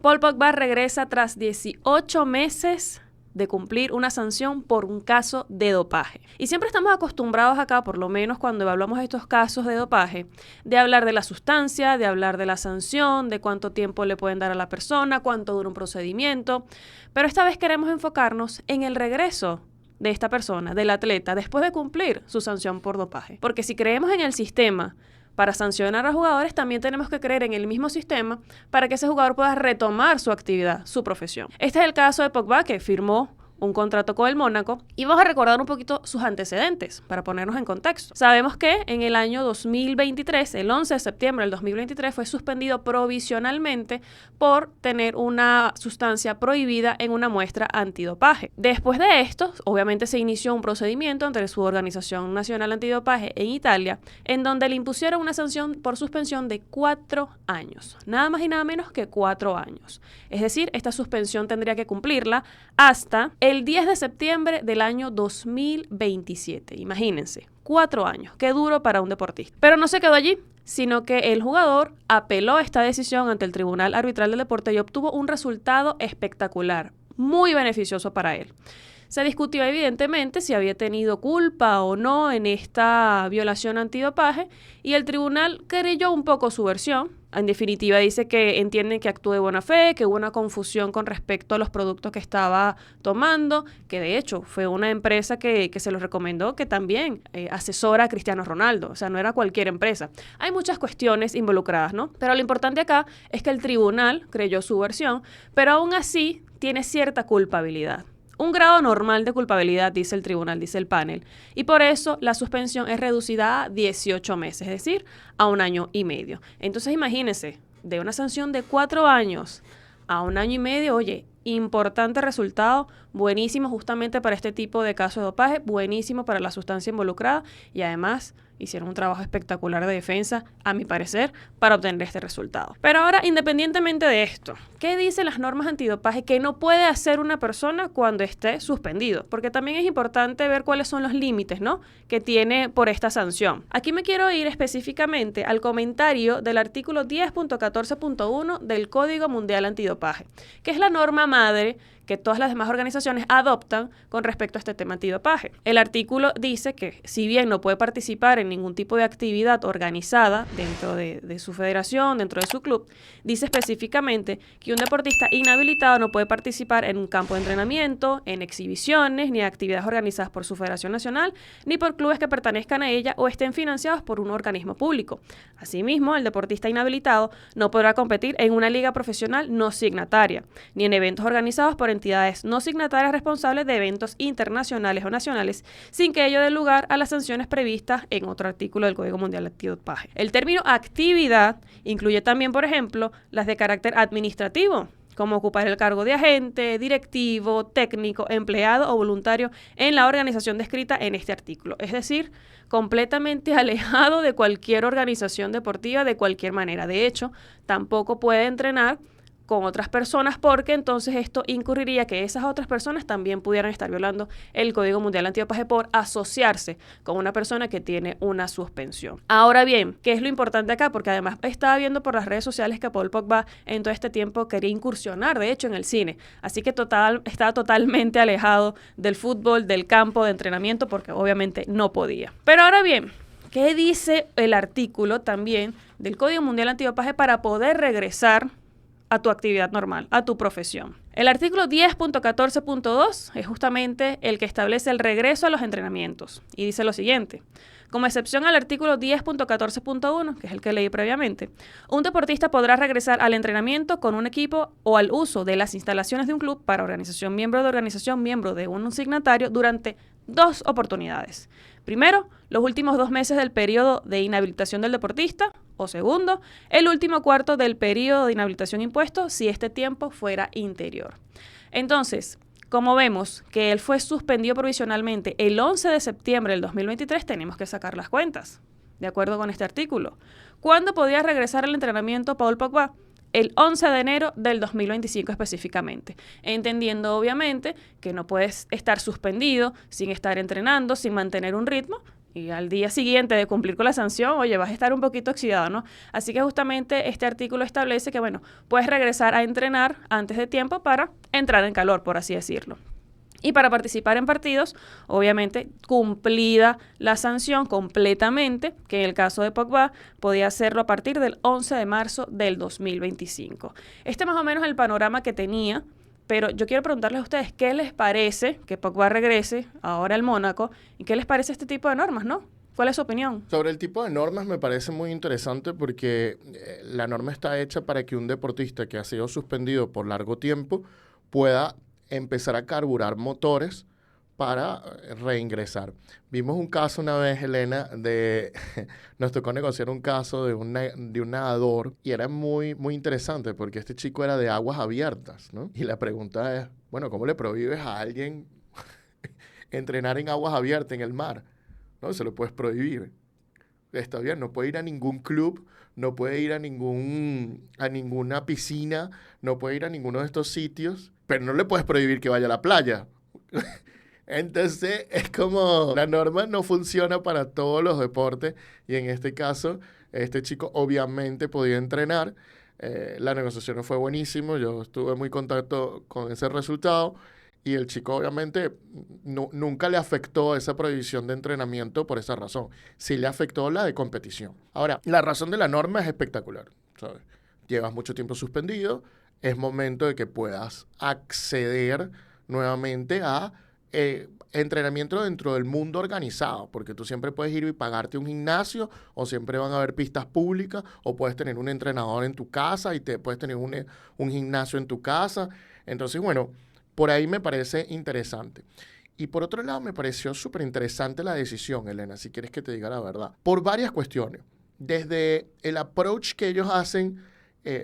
Paul Pogba regresa tras 18 meses de cumplir una sanción por un caso de dopaje. Y siempre estamos acostumbrados acá, por lo menos cuando evaluamos estos casos de dopaje, de hablar de la sustancia, de hablar de la sanción, de cuánto tiempo le pueden dar a la persona, cuánto dura un procedimiento. Pero esta vez queremos enfocarnos en el regreso de esta persona, del atleta, después de cumplir su sanción por dopaje. Porque si creemos en el sistema para sancionar a jugadores, también tenemos que creer en el mismo sistema para que ese jugador pueda retomar su actividad, su profesión. Este es el caso de Pogba, que firmó un contrato con el Mónaco, y vamos a recordar un poquito sus antecedentes para ponernos en contexto. Sabemos que en el año 2023, el 11 de septiembre del 2023, fue suspendido provisionalmente por tener una sustancia prohibida en una muestra antidopaje. Después de esto, obviamente se inició un procedimiento ante su Organización Nacional Antidopaje en Italia, en donde le impusieron una sanción por suspensión de 4 años. Nada más y nada menos que 4 años. Es decir, esta suspensión tendría que cumplirla hasta el 10 de septiembre del año 2027. Imagínense, 4 años. Qué duro para un deportista. Pero no se quedó allí, sino que el jugador apeló esta decisión ante el Tribunal Arbitral del Deporte y obtuvo un resultado espectacular, muy beneficioso para él. Se discutió evidentemente si había tenido culpa o no en esta violación antidopaje y el tribunal creyó un poco su versión. En definitiva, dice que entienden que actuó de buena fe, que hubo una confusión con respecto a los productos que estaba tomando, que de hecho fue una empresa que se los recomendó, que también asesora a Cristiano Ronaldo. O sea, no era cualquier empresa. Hay muchas cuestiones involucradas, ¿no? Pero lo importante acá es que el tribunal creyó su versión, pero aún así tiene cierta culpabilidad. Un grado normal de culpabilidad, dice el tribunal, dice el panel, y por eso la suspensión es reducida a 18 meses, es decir, a 1 año y medio. Entonces imagínense, de una sanción de 4 años a 1 año y medio, oye, importante resultado, buenísimo justamente para este tipo de casos de dopaje, buenísimo para la sustancia involucrada y además hicieron un trabajo espectacular de defensa, a mi parecer, para obtener este resultado. Pero ahora, independientemente de esto, ¿qué dicen las normas antidopaje que no puede hacer una persona cuando esté suspendido? Porque también es importante ver cuáles son los límites, ¿no?, que tiene por esta sanción. Aquí me quiero ir específicamente al comentario del artículo 10.14.1 del Código Mundial Antidopaje, que es la norma madre que todas las demás organizaciones adoptan con respecto a este tema antidopaje. El artículo dice que si bien no puede participar en ningún tipo de actividad organizada dentro de su federación, dentro de su club, dice específicamente que un deportista inhabilitado no puede participar en un campo de entrenamiento, en exhibiciones, ni actividades organizadas por su federación nacional, ni por clubes que pertenezcan a ella o estén financiados por un organismo público. Asimismo, el deportista inhabilitado no podrá competir en una liga profesional no signataria, ni en eventos organizados por entidades no signatarias responsables de eventos internacionales o nacionales, sin que ello dé lugar a las sanciones previstas en otro artículo del Código Mundial Antidopaje. El término actividad incluye también, por ejemplo, las de carácter administrativo, como ocupar el cargo de agente, directivo, técnico, empleado o voluntario en la organización descrita en este artículo. Es decir, completamente alejado de cualquier organización deportiva de cualquier manera. De hecho, tampoco puede entrenar con otras personas porque entonces esto incurriría que esas otras personas también pudieran estar violando el Código Mundial Antidopaje por asociarse con una persona que tiene una suspensión. Ahora bien, ¿qué es lo importante acá? Porque además estaba viendo por las redes sociales que Paul Pogba en todo este tiempo quería incursionar, de hecho, en el cine. Así que estaba totalmente alejado del fútbol, del campo de entrenamiento, porque obviamente no podía. Pero ahora bien, ¿qué dice el artículo también del Código Mundial Antidopaje para poder regresar a tu actividad normal, a tu profesión? El artículo 10.14.2 es justamente el que establece el regreso a los entrenamientos y dice lo siguiente: como excepción al artículo 10.14.1, que es el que leí previamente, un deportista podrá regresar al entrenamiento con un equipo o al uso de las instalaciones de un club para organización, miembro de un signatario durante 2 oportunidades. Primero, los últimos 2 meses del periodo de inhabilitación del deportista, o segundo, el último cuarto del periodo de inhabilitación impuesto si este tiempo fuera interior. Entonces, como vemos que él fue suspendido provisionalmente el 11 de septiembre del 2023, tenemos que sacar las cuentas, de acuerdo con este artículo. ¿Cuándo podía regresar al entrenamiento Paul Pogba? El 11 de enero del 2025 específicamente, entendiendo obviamente que no puedes estar suspendido sin estar entrenando, sin mantener un ritmo, y al día siguiente de cumplir con la sanción, oye, vas a estar un poquito oxidado, ¿no? Así que justamente este artículo establece que, bueno, puedes regresar a entrenar antes de tiempo para entrar en calor, por así decirlo. Y para participar en partidos, obviamente, cumplida la sanción completamente, que en el caso de Pogba podía hacerlo a partir del 11 de marzo del 2025. Este más o menos es el panorama que tenía, pero yo quiero preguntarles a ustedes, ¿qué les parece que Pogba regrese ahora al Mónaco? ¿Y qué les parece este tipo de normas, no? ¿Cuál es su opinión? Sobre el tipo de normas me parece muy interesante porque la norma está hecha para que un deportista que ha sido suspendido por largo tiempo pueda empezar a carburar motores para reingresar. Vimos un caso una vez, Elena, nos tocó negociar un caso de un nadador y era muy, muy interesante porque este chico era de aguas abiertas, ¿no? Y la pregunta es, bueno, ¿cómo le prohíbes a alguien entrenar en aguas abiertas en el mar? ¿No? Se lo puedes prohibir. Está bien, no puede ir a ningún club, no puede ir a ninguna piscina, no puede ir a ninguno de estos sitios, pero no le puedes prohibir que vaya a la playa. Entonces, es como la norma no funciona para todos los deportes y en este caso, este chico obviamente podía entrenar. La negociación fue buenísima, yo estuve muy contento con ese resultado. Y el chico obviamente nunca le afectó esa prohibición de entrenamiento por esa razón. Sí le afectó la de competición. Ahora, la razón de la norma es espectacular, ¿sabes? Llevas mucho tiempo suspendido, es momento de que puedas acceder nuevamente a entrenamiento dentro del mundo organizado, porque tú siempre puedes ir y pagarte un gimnasio, o siempre van a haber pistas públicas, o puedes tener un entrenador en tu casa y puedes tener un gimnasio en tu casa. Entonces, bueno, por ahí me parece interesante. Y por otro lado, me pareció súper interesante la decisión, Elena, si quieres que te diga la verdad, por varias cuestiones. Desde el approach que ellos hacen,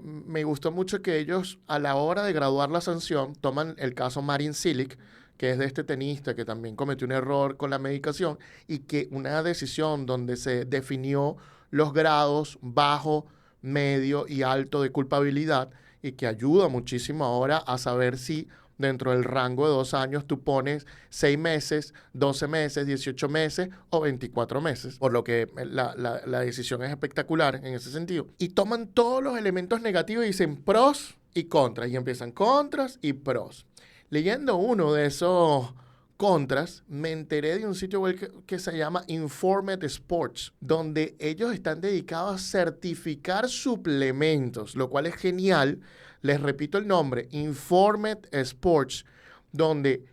me gustó mucho que ellos, a la hora de graduar la sanción, toman el caso Marin Cilic, que es de este tenista que también cometió un error con la medicación, y que una decisión donde se definió los grados bajo, medio y alto de culpabilidad, y que ayuda muchísimo ahora a saber si dentro del rango de 2 años tú pones 6 meses, 12 meses, 18 meses o 24 meses. Por lo que la decisión es espectacular en ese sentido. Y toman todos los elementos negativos y dicen pros y contras. Y empiezan contras y pros. Leyendo uno de esos contras, me enteré de un sitio web que se llama Informed Sports, donde ellos están dedicados a certificar suplementos, lo cual es genial. Les repito el nombre, Informed Sports, donde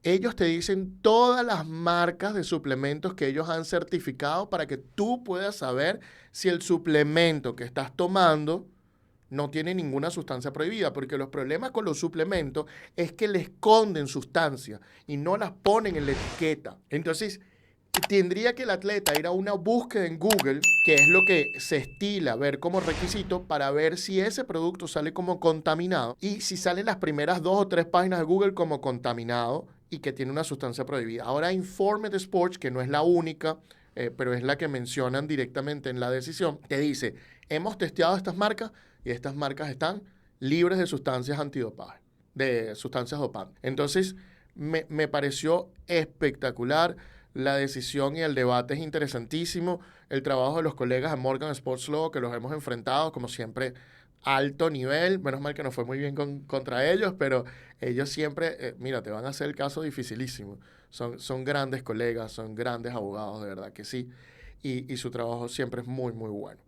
ellos te dicen todas las marcas de suplementos que ellos han certificado para que tú puedas saber si el suplemento que estás tomando no tiene ninguna sustancia prohibida, porque los problemas con los suplementos es que le esconden sustancias y no las ponen en la etiqueta. Entonces, tendría que el atleta ir a una búsqueda en Google, que es lo que se estila ver como requisito para ver si ese producto sale como contaminado y si salen las primeras 2 o 3 páginas de Google como contaminado y que tiene una sustancia prohibida. Ahora, Informed Sports, que no es la única, pero es la que mencionan directamente en la decisión, te dice, hemos testeado estas marcas y estas marcas están libres de sustancias antidopaje, de sustancias dopantes. Entonces, me pareció espectacular. La decisión y el debate es interesantísimo. El trabajo de los colegas de Morgan Sports Law, que los hemos enfrentado, como siempre, alto nivel. Menos mal que nos fue muy bien contra ellos, pero ellos siempre, mira, te van a hacer el caso dificilísimo. Son grandes colegas, son grandes abogados, de verdad que sí. Y su trabajo siempre es muy, muy bueno.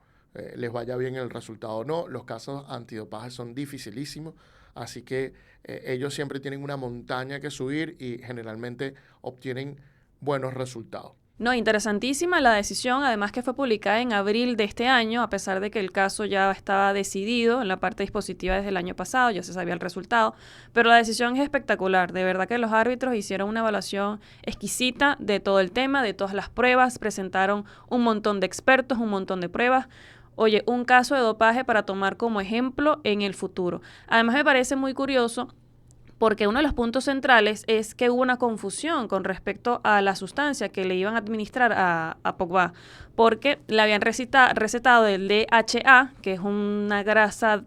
Les vaya bien el resultado o no, los casos antidopaje son dificilísimos, así que ellos siempre tienen una montaña que subir y generalmente obtienen buenos resultados. No, interesantísima la decisión, además que fue publicada en abril de este año, a pesar de que el caso ya estaba decidido en la parte dispositiva desde el año pasado, ya se sabía el resultado, pero la decisión es espectacular. De verdad que los árbitros hicieron una evaluación exquisita de todo el tema, de todas las pruebas, presentaron un montón de expertos, un montón de pruebas. Oye, un caso de dopaje para tomar como ejemplo en el futuro. Además, me parece muy curioso porque uno de los puntos centrales es que hubo una confusión con respecto a la sustancia que le iban a administrar a Pogba, porque le habían recetado el DHA, que es una grasa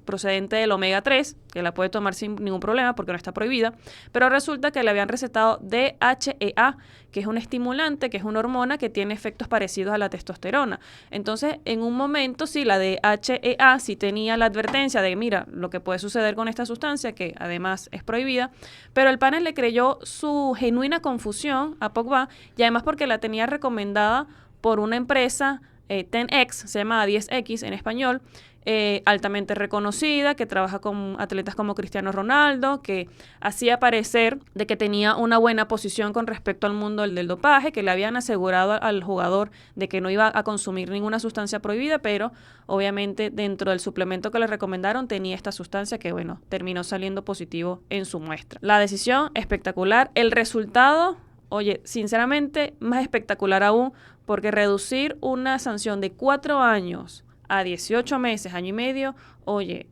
procedente del omega 3, que la puede tomar sin ningún problema porque no está prohibida, pero resulta que le habían recetado DHEA, que es un estimulante, que es una hormona que tiene efectos parecidos a la testosterona. Entonces, en un momento, sí, la DHEA sí tenía la advertencia de, mira, lo que puede suceder con esta sustancia, que además es prohibida, pero el panel le creyó su genuina confusión a Pogba, y además porque la tenía recomendada por una empresa 10X, se llama 10X en español, altamente reconocida, que trabaja con atletas como Cristiano Ronaldo, que hacía parecer de que tenía una buena posición con respecto al mundo del dopaje, que le habían asegurado al jugador de que no iba a consumir ninguna sustancia prohibida, pero obviamente dentro del suplemento que le recomendaron tenía esta sustancia que, bueno, terminó saliendo positivo en su muestra. La decisión espectacular, el resultado, oye, sinceramente, más espectacular aún, porque reducir una sanción de 4 años a 18 meses, año y medio, oye,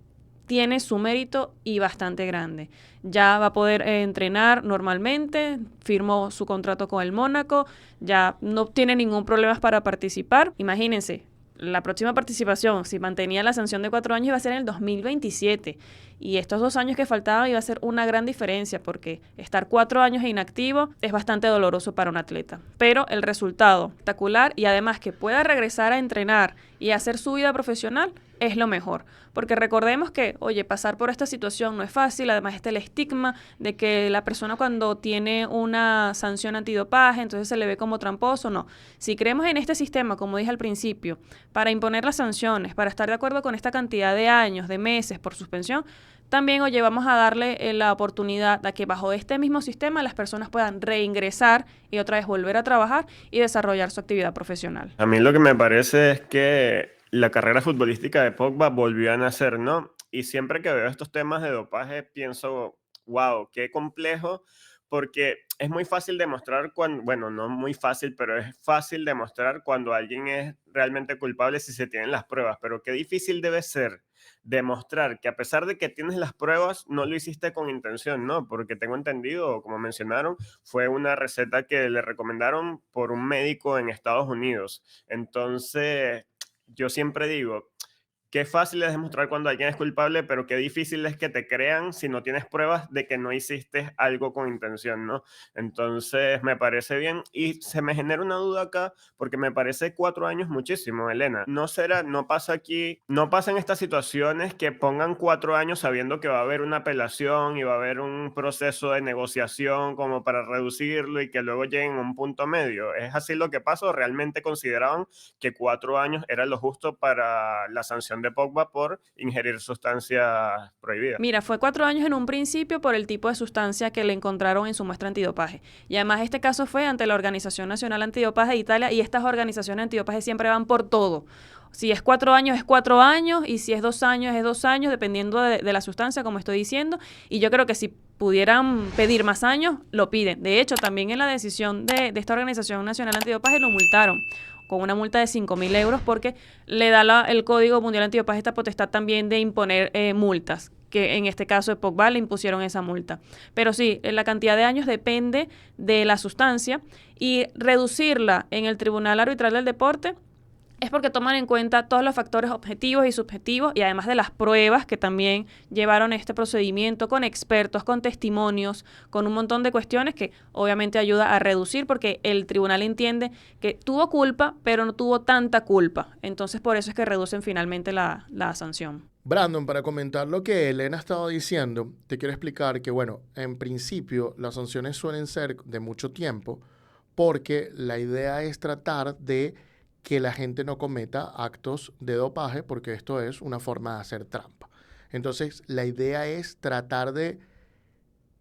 tiene su mérito y bastante grande. Ya va a poder entrenar normalmente, firmó su contrato con el Mónaco, ya no tiene ningún problema para participar. Imagínense, la próxima participación, si mantenía la sanción de 4 años, iba a ser en el 2027. Y estos 2 años que faltaban iba a ser una gran diferencia, porque estar 4 años inactivo es bastante doloroso para un atleta. Pero el resultado espectacular, y además que pueda regresar a entrenar y hacer su vida profesional, es lo mejor. Porque recordemos que, oye, pasar por esta situación no es fácil. Además está el estigma de que la persona cuando tiene una sanción antidopaje, entonces se le ve como tramposo. No. Si creemos en este sistema, como dije al principio, para imponer las sanciones, para estar de acuerdo con esta cantidad de años, de meses por suspensión, también, oye, vamos a darle la oportunidad a que bajo este mismo sistema las personas puedan reingresar y otra vez volver a trabajar y desarrollar su actividad profesional. A mí lo que me parece es que la carrera futbolística de Pogba volvió a nacer, ¿no? Y siempre que veo estos temas de dopaje pienso, wow, qué complejo, porque es muy fácil demostrar cuando, bueno, no muy fácil, pero es fácil demostrar cuando alguien es realmente culpable si se tienen las pruebas, pero qué difícil debe ser demostrar que a pesar de que tienes las pruebas, no lo hiciste con intención, ¿no? Porque tengo entendido, como mencionaron, fue una receta que le recomendaron por un médico en Estados Unidos. Entonces, yo siempre digo, qué fácil es demostrar cuando alguien es culpable, pero qué difícil es que te crean si no tienes pruebas de que no hiciste algo con intención, ¿no? Entonces, me parece bien. Y se me genera una duda acá, porque me parece 4 años muchísimo, Elena. ¿No será, no pasa aquí, no pasa en estas situaciones que pongan 4 años sabiendo que va a haber una apelación y va a haber un proceso de negociación como para reducirlo y que luego lleguen a un punto medio? ¿Es así lo que pasa o realmente consideraban que 4 años era lo justo para la sanción de Pogba por ingerir sustancias prohibidas? Mira, fue 4 años en un principio por el tipo de sustancia que le encontraron en su muestra antidopaje. Y además este caso fue ante la Organización Nacional Antidopaje de Italia, y estas organizaciones antidopaje siempre van por todo. Si es 4 años, es 4 años, y si es 2 años, es 2 años, dependiendo de la sustancia, como estoy diciendo. Y yo creo que si pudieran pedir más años, lo piden. De hecho, también en la decisión de esta Organización Nacional Antidopaje lo multaron con una multa de 5.000 euros, porque le da el Código Mundial Antidopaje esta potestad también de imponer multas, que en este caso de Pogba le impusieron esa multa. Pero sí, la cantidad de años depende de la sustancia, y reducirla en el Tribunal Arbitral del Deporte es porque toman en cuenta todos los factores objetivos y subjetivos, y además de las pruebas que también llevaron este procedimiento con expertos, con testimonios, con un montón de cuestiones que obviamente ayuda a reducir, porque el tribunal entiende que tuvo culpa, pero no tuvo tanta culpa. Entonces, por eso es que reducen finalmente la sanción. Brandon, para comentar lo que Elena estaba diciendo, te quiero explicar que, bueno, en principio las sanciones suelen ser de mucho tiempo, porque la idea es tratar de que la gente no cometa actos de dopaje, porque esto es una forma de hacer trampa. Entonces, la idea es tratar de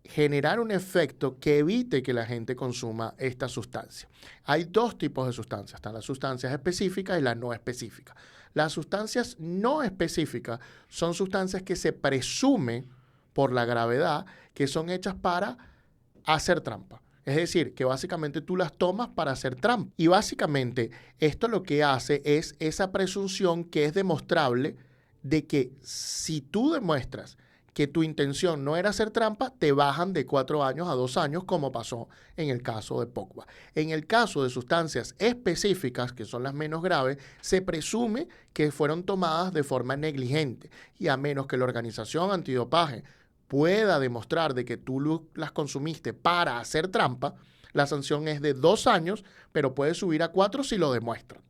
generar un efecto que evite que la gente consuma esta sustancia. Hay 2 tipos de sustancias. Están las sustancias específicas y las no específicas. Las sustancias no específicas son sustancias que se presume por la gravedad que son hechas para hacer trampa. Es decir, que básicamente tú las tomas para hacer trampa. Y básicamente esto lo que hace es esa presunción que es demostrable de que si tú demuestras que tu intención no era hacer trampa, te bajan de 4 años a 2 años, como pasó en el caso de Pogba. En el caso de sustancias específicas, que son las menos graves, se presume que fueron tomadas de forma negligente, y a menos que la organización antidopaje pueda demostrar de que tú las consumiste para hacer trampa, la sanción es de 2 años, pero puede subir a 4 si lo demuestran.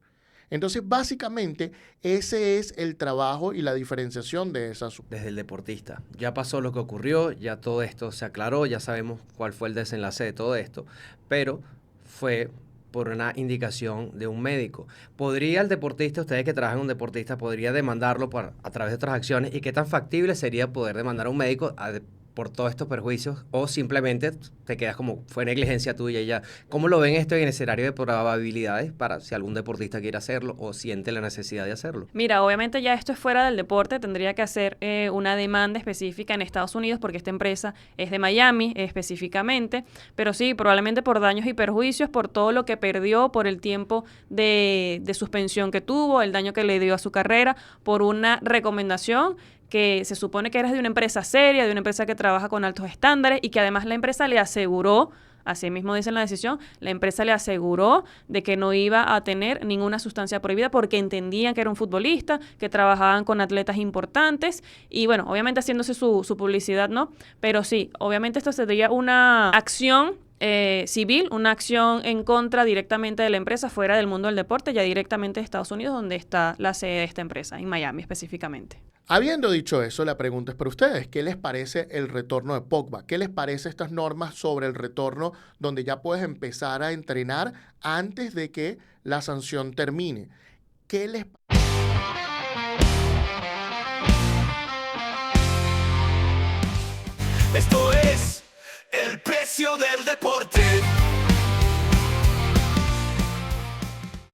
Entonces, básicamente, ese es el trabajo y la diferenciación de esa sustancia. Desde el deportista. Ya pasó lo que ocurrió, ya todo esto se aclaró, ya sabemos cuál fue el desenlace de todo esto, pero fue por una indicación de un médico. ¿Podría el deportista, ustedes que trabajan en un deportista, podría demandarlo a través de otras acciones? ¿Y qué tan factible sería poder demandar a un médico por todos estos perjuicios? ¿O simplemente te quedas como fue negligencia tuya y ya? ¿Cómo lo ven esto en el escenario de probabilidades para si algún deportista quiere hacerlo o siente la necesidad de hacerlo? Mira, obviamente ya esto es fuera del deporte, tendría que hacer una demanda específica en Estados Unidos porque esta empresa es de Miami específicamente, pero sí, probablemente por daños y perjuicios, por todo lo que perdió, por el tiempo de suspensión que tuvo, el daño que le dio a su carrera, por una recomendación que se supone que eres de una empresa seria, de una empresa que trabaja con altos estándares y que además la empresa le aseguró, así mismo dice en la decisión, la empresa le aseguró de que no iba a tener ninguna sustancia prohibida porque entendían que era un futbolista, que trabajaban con atletas importantes y bueno, obviamente haciéndose su publicidad, ¿no? Pero sí, obviamente esto sería una acción civil, una acción en contra directamente de la empresa fuera del mundo del deporte, ya directamente de Estados Unidos, donde está la sede de esta empresa, en Miami específicamente. Habiendo dicho eso, la pregunta es para ustedes. ¿Qué les parece el retorno de Pogba? ¿Qué les parece estas normas sobre el retorno donde ya puedes empezar a entrenar antes de que la sanción termine? ¿Qué les Esto es el precio del deporte.